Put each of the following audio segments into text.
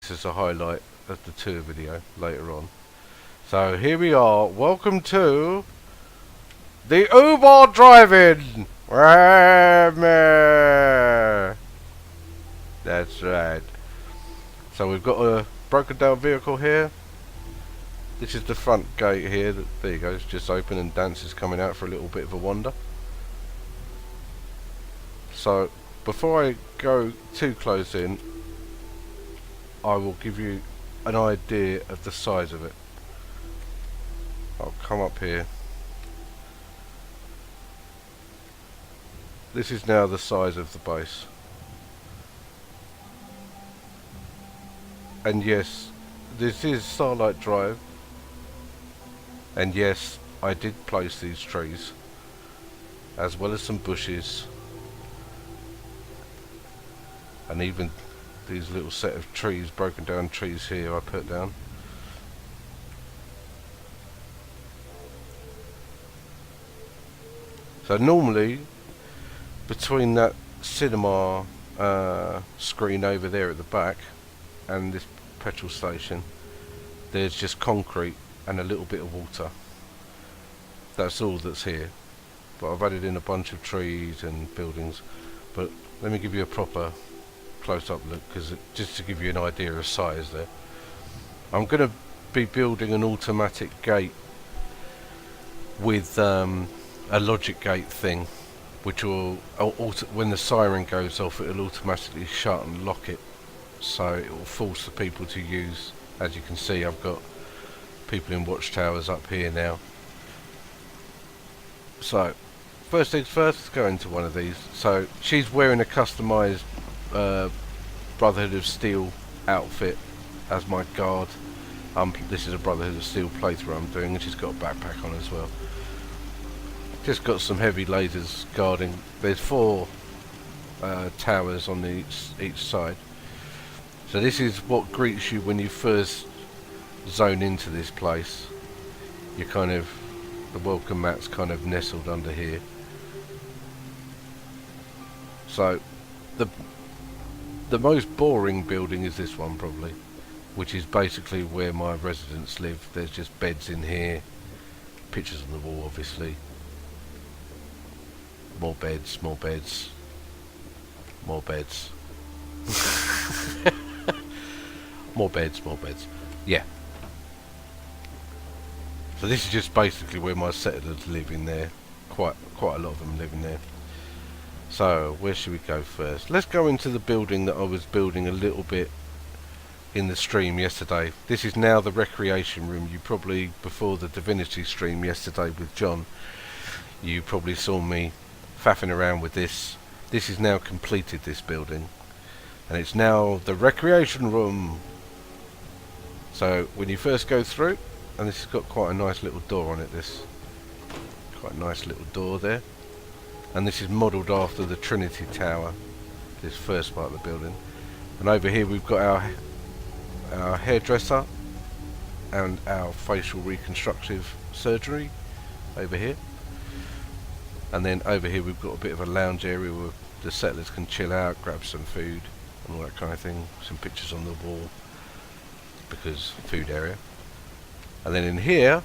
this as a highlight of the tour video later on. So here we are. Welcome to the Uber driving. That's right. So we've got a broken down vehicle here. This is the front gate here. There you go. It's just open and Dance is coming out for a little bit of a wander. So before I go too close in, I will give you an idea of the size of it. I'll come up here. This is now the size of the base. And yes, this is Starlight Drive. And yes, I did place these trees, as well as some bushes. And even these little set of trees, broken down trees here, I put down. So normally, between that cinema screen over there at the back and this petrol station, there's just concrete and a little bit of water. That's all that's here. But I've added in a bunch of trees and buildings. But let me give you a proper close-up look, because just to give you an idea of size there. I'm going to be building an automatic gate with a logic gate thing, which will when the siren goes off, it will automatically shut and lock it, so it will force the people to use. As you can see, I've got people in watchtowers up here now. So first things first, let's go into one of these. So she's wearing a customized Brotherhood of Steel outfit as my guard. This is a Brotherhood of Steel playthrough I'm doing, and she's got a backpack on as well. Just got some heavy lasers guarding. There's 4 towers on each side. So this is what greets you when you first zone into this place. You kind of, the welcome mat's kind of nestled under here. So the most boring building is this one probably, which is basically where my residents live. There's just beds in here, pictures on the wall obviously. More beds, more beds, more beds. More beds, more beds. Yeah. So this is just basically where my settlers live in there. Quite a lot of them live in there. So where should we go first? Let's go into the building that I was building a little bit in the stream yesterday. This is now the recreation room. You probably, before the Divinity stream yesterday with John, you probably saw me faffing around with this. This is now completed, this building, and it's now the recreation room. So when you first go through, and this has got quite a nice little door on it, this quite a nice little door there, and this is modelled after the Trinity Tower, this first part of the building. And over here we've got our hairdresser and our facial reconstructive surgery over here. And then over here we've got a bit of a lounge area where the settlers can chill out, grab some food and all that kind of thing. Some pictures on the wall, because food area. And then in here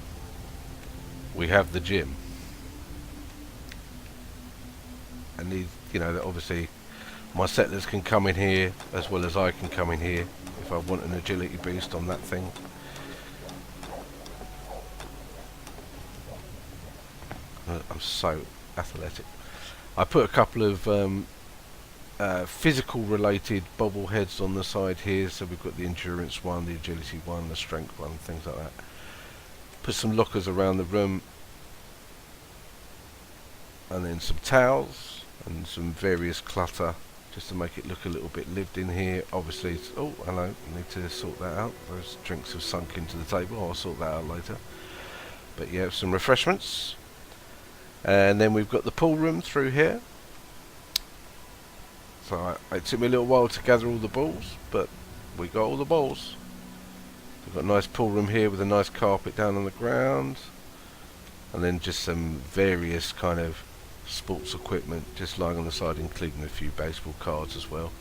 we have the gym. And these, you know, that obviously my settlers can come in here as well as I can come in here if I want an agility boost on that thing. I'm so athletic. I put a couple of physical related bobbleheads on the side here, so we've got the endurance one, the agility one, the strength one, things like that. Put some lockers around the room, and then some towels and some various clutter just to make it look a little bit lived in here. Obviously it's, oh hello, I need to sort that out. Those drinks have sunk into the table. I'll sort that out later. But yeah, some refreshments. And then we've got the pool room through here. So it took me a little while to gather all the balls, but we got all the balls. We've got a nice pool room here with a nice carpet down on the ground, and then just some various kind of sports equipment just lying on the side, including a few baseball cards as well.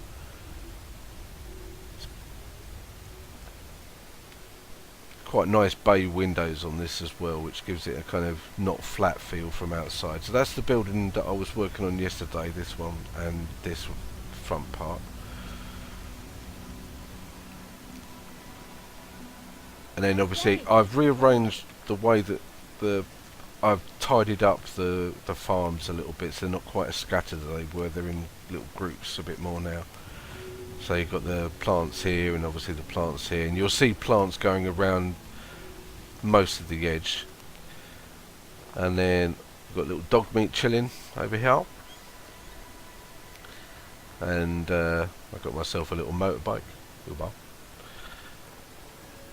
quite nice bay windows on this as well, which gives it a kind of not flat feel from outside. So that's the building that I was working on yesterday, this one and this front part. And then obviously I've rearranged the way that I've tidied up the farms a little bit, so they're not quite as scattered as they were. They're in little groups a bit more now. So you've got the plants here and obviously the plants here, and you'll see plants going around most of the edge. And then we've got little dog meat chilling over here. And I got myself a little motorbike.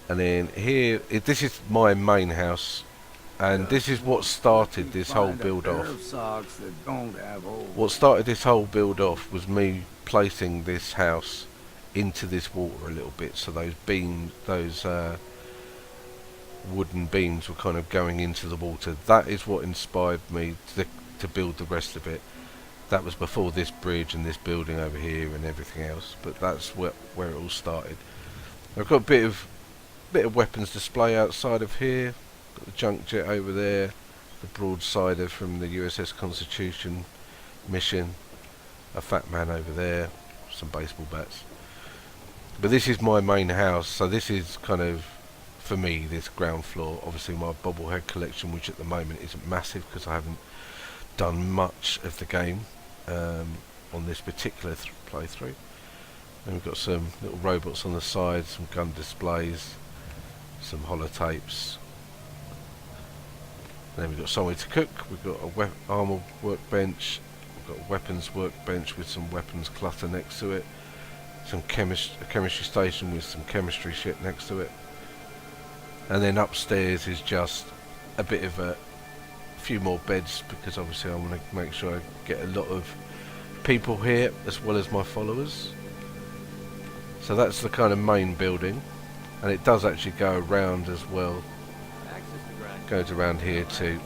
And then here, this is my main house. And this is what started this whole build off. What started this whole build off was me placing this house into this water a little bit, so those beams, those wooden beams were kind of going into the water. That is what inspired me to build the rest of it. That was before this bridge and this building over here and everything else, but that's where it all started. I've got a bit of weapons display outside of here. Got the junk jet over there, the broadsider from the USS Constitution mission, a fat man over there, some baseball bats. But this is my main house, so this is kind of, for me, this ground floor. Obviously my bobblehead collection, which at the moment isn't massive because I haven't done much of the game on this particular playthrough. And we've got some little robots on the side, some gun displays, some holotapes. And then we've got somewhere to cook. We've got a armour workbench. We've got a weapons workbench with some weapons clutter next to it. A chemistry station with some chemistry shit next to it. And then upstairs is just a bit of a few more beds, because obviously I want to make sure I get a lot of people here as well as my followers. So that's the kind of main building, and it does actually go around as well. Goes around here too.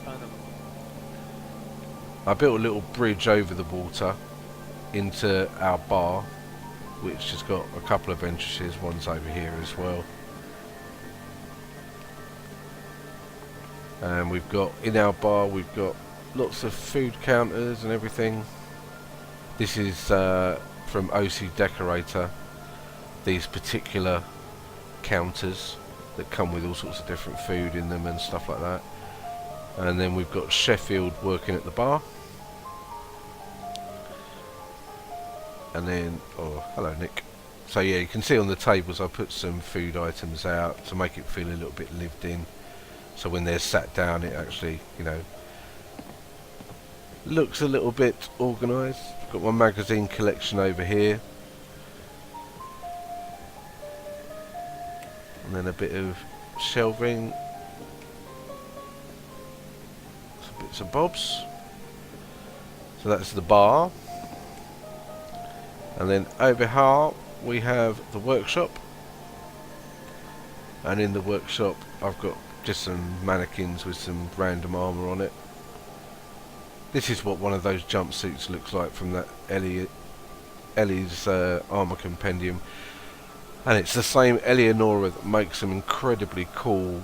I built a little bridge over the water into our bar, which has got a couple of entrances. One's over here as well. And we've got, in our bar, we've got lots of food counters and everything. This is from OC Decorator, these particular counters that come with all sorts of different food in them and stuff like that. And then we've got Sheffield working at the bar. And then, oh, hello Nick. So yeah, you can see on the tables I put some food items out to make it feel a little bit lived in. So when they're sat down, it actually, you know, looks a little bit organised. Got my magazine collection over here. And then a bit of shelving, some bits and bobs. So that's the bar. And then over here we have the workshop. And in the workshop I've got just some mannequins with some random armour on it. This is what one of those jumpsuits looks like from that Ellie's armour compendium. And it's the same Eleonora that makes some incredibly cool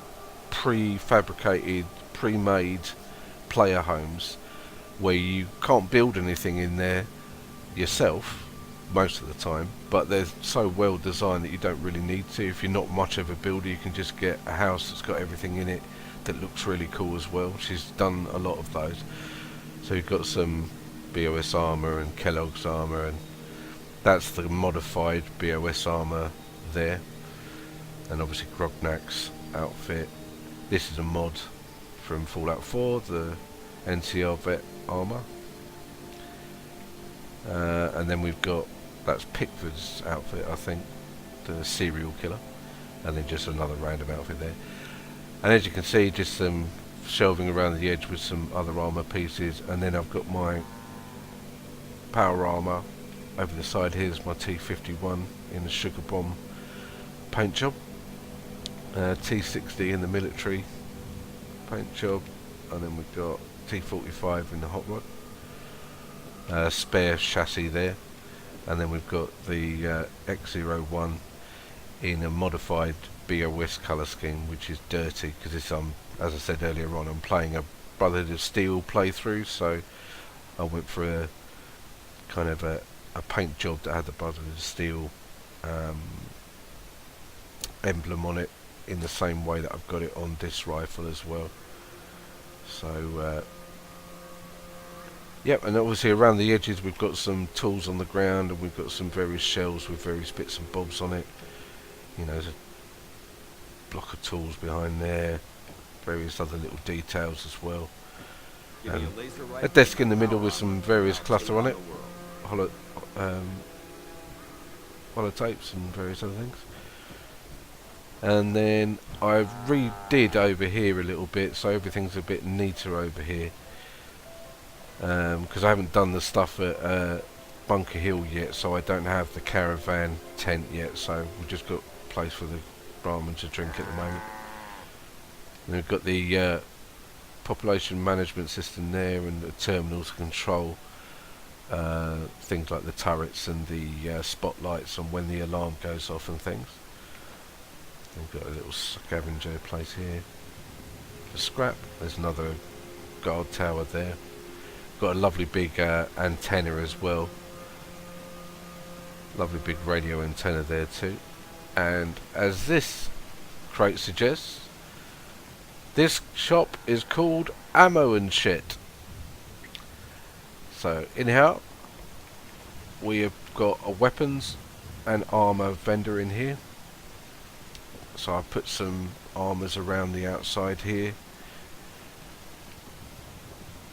prefabricated, pre-made player homes where you can't build anything in there yourself most of the time, but they're so well designed that you don't really need to. If you're not much of a builder, you can just get a house that's got everything in it that looks really cool as well. She's done a lot of those. So you've got some BOS armour and Kellogg's armour, and that's the modified BOS armour there, and obviously Grognak's outfit. This is a mod from Fallout 4, the NCR vet armour, and then we've got, that's Pickford's outfit, I think, the serial killer, and then just another random outfit there. And as you can see, just some shelving around the edge with some other armour pieces, and then I've got my power armour over the side. Here's my T51 in the Sugar Bomb paint job, T60 in the military paint job, and then we've got T45 in the hot rod, spare chassis there, and then we've got the X01 in a modified BOS colour scheme, which is dirty because it's as I said earlier on, I'm playing a Brotherhood of Steel playthrough, so I went for a kind of a paint job that had the Brotherhood of Steel emblem on it, in the same way that I've got it on this rifle as well. So yep, and obviously around the edges we've got some tools on the ground, and we've got some various shelves with various bits and bobs on it. You know, there's a block of tools behind there, various other little details as well. A desk in the middle with some various clutter on it, holotapes and various other things. And then I redid over here a little bit, so everything's a bit neater over here. Because I haven't done the stuff at Bunker Hill yet, so I don't have the caravan tent yet, so we've just got a place for the Brahmin to drink at the moment. And we've got the population management system there, and the terminals to control things like the turrets and the spotlights on when the alarm goes off and things. We've got a little scavenger place here for scrap. There's another guard tower there. Got a lovely big antenna as well. Lovely big radio antenna there too. And as this crate suggests, this shop is called Ammo and Shit. So anyhow, we have got a weapons and armour vendor in here. So I've put some armours around the outside here,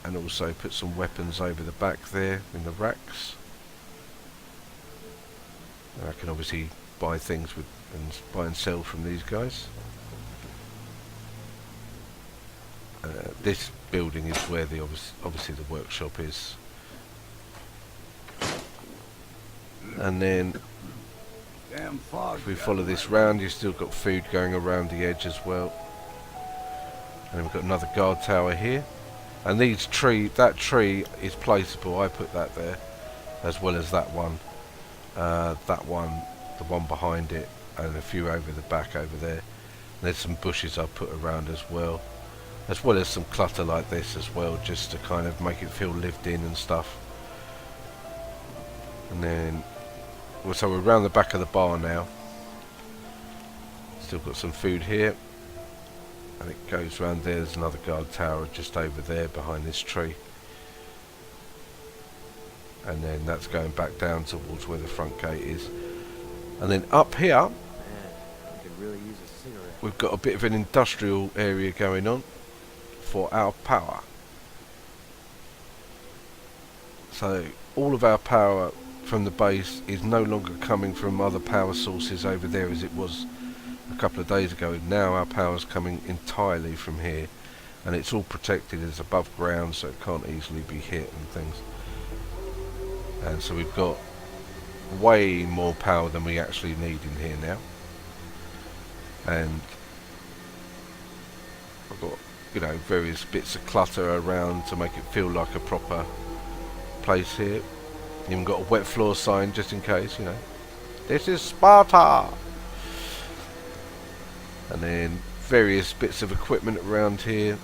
and also put some weapons over the back there in the racks. And I can obviously buy things with and buy and sell from these guys. This building is where the obviously the workshop is. And then if we follow this round, you've still got food going around the edge as well. And then we've got another guard tower here. And that tree is placeable. I put that there, as well as that one, the one behind it, and a few over the back over there. And there's some bushes I've put around as well as some clutter like this as well, just to kind of make it feel lived in and stuff. And then, well, so we're around the back of the bar now. Still got some food here. And it goes round there. There's another guard tower just over there behind this tree. And then that's going back down towards where the front gate is. And then up here, we've got a bit of an industrial area going on for our power. So all of our power from the base is no longer coming from other power sources over there as it was a couple of days ago. Now our power is coming entirely from here, and it's all protected as above ground, so it can't easily be hit and things. And so we've got way more power than we actually need in here now. And I've got, you know, various bits of clutter around to make it feel like a proper place here. Even got a wet floor sign just in case, you know. This is Sparta! And then various bits of equipment around here.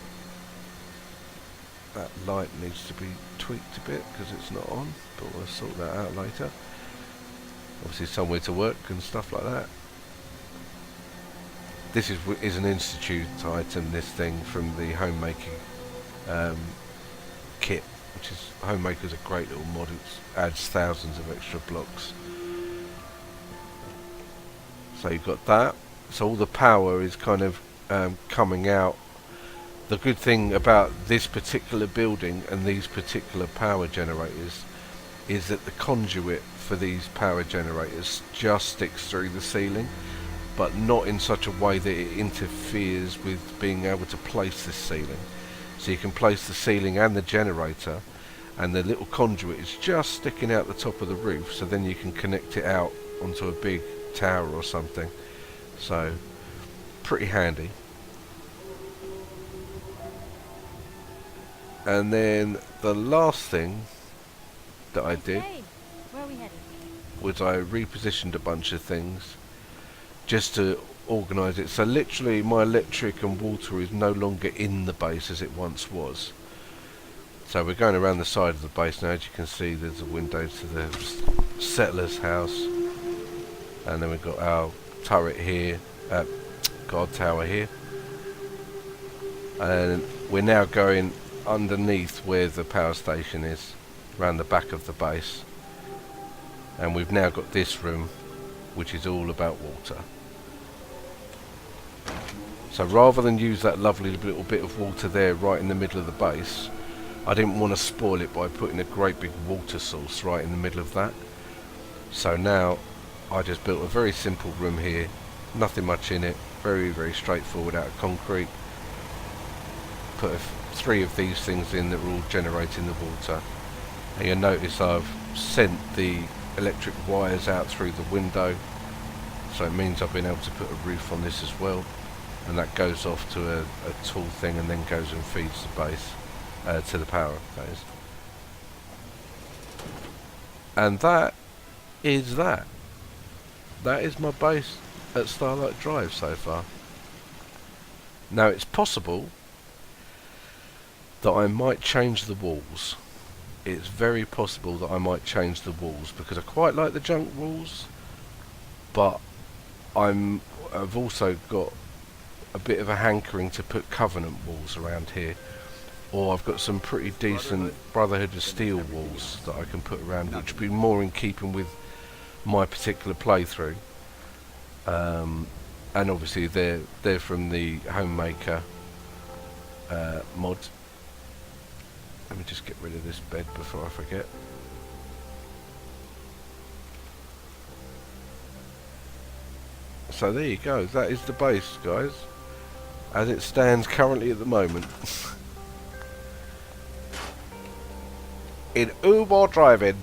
That light needs to be tweaked a bit because it's not on, but we'll sort that out later. Obviously somewhere to work and stuff like that. This is an institute item, this thing, from the homemaking kit, which is, Homemaker's a great little mod. It adds thousands of extra blocks. So you've got that. So all the power is kind of coming out. The good thing about this particular building and these particular power generators is that the conduit for these power generators just sticks through the ceiling, but not in such a way that it interferes with being able to place this ceiling. So you can place the ceiling and the generator, and the little conduit is just sticking out the top of the roof, so then you can connect it out onto a big tower or something. So pretty handy. And then the last thing that I did was I repositioned a bunch of things just to organise it. So literally my electric and water is no longer in the base as it once was. So we're going around the side of the base now. As you can see, there's a window to the settler's house, and then we've got our turret here, guard tower here, and we're now going underneath where the power station is, around the back of the base, and we've now got this room which is all about water. So rather than use that lovely little bit of water there right in the middle of the base, I didn't want to spoil it by putting a great big water source right in the middle of that. So now I just built a very simple room here, nothing much in it, very straightforward, out of concrete. Put 3 of these things in that were all generating the water, and you'll notice I've sent the electric wires out through the window, so it means I've been able to put a roof on this as well, and that goes off to a tall thing and then goes and feeds the base, to the power phase. And that is that. That is my base at Starlight Drive so far. Now it's possible that I might change the walls. It's very possible that I might change the walls, because I quite like the junk walls, but I've also got a bit of a hankering to put Covenant walls around here, or I've got some pretty decent Brotherhood of Steel walls that I can put around, which would be more in keeping with my particular playthrough. And obviously they're from the Homemaker mod. Let me just get rid of this bed before I forget. So there you go, that is the base, guys, as it stands currently at the moment. In Uber driving.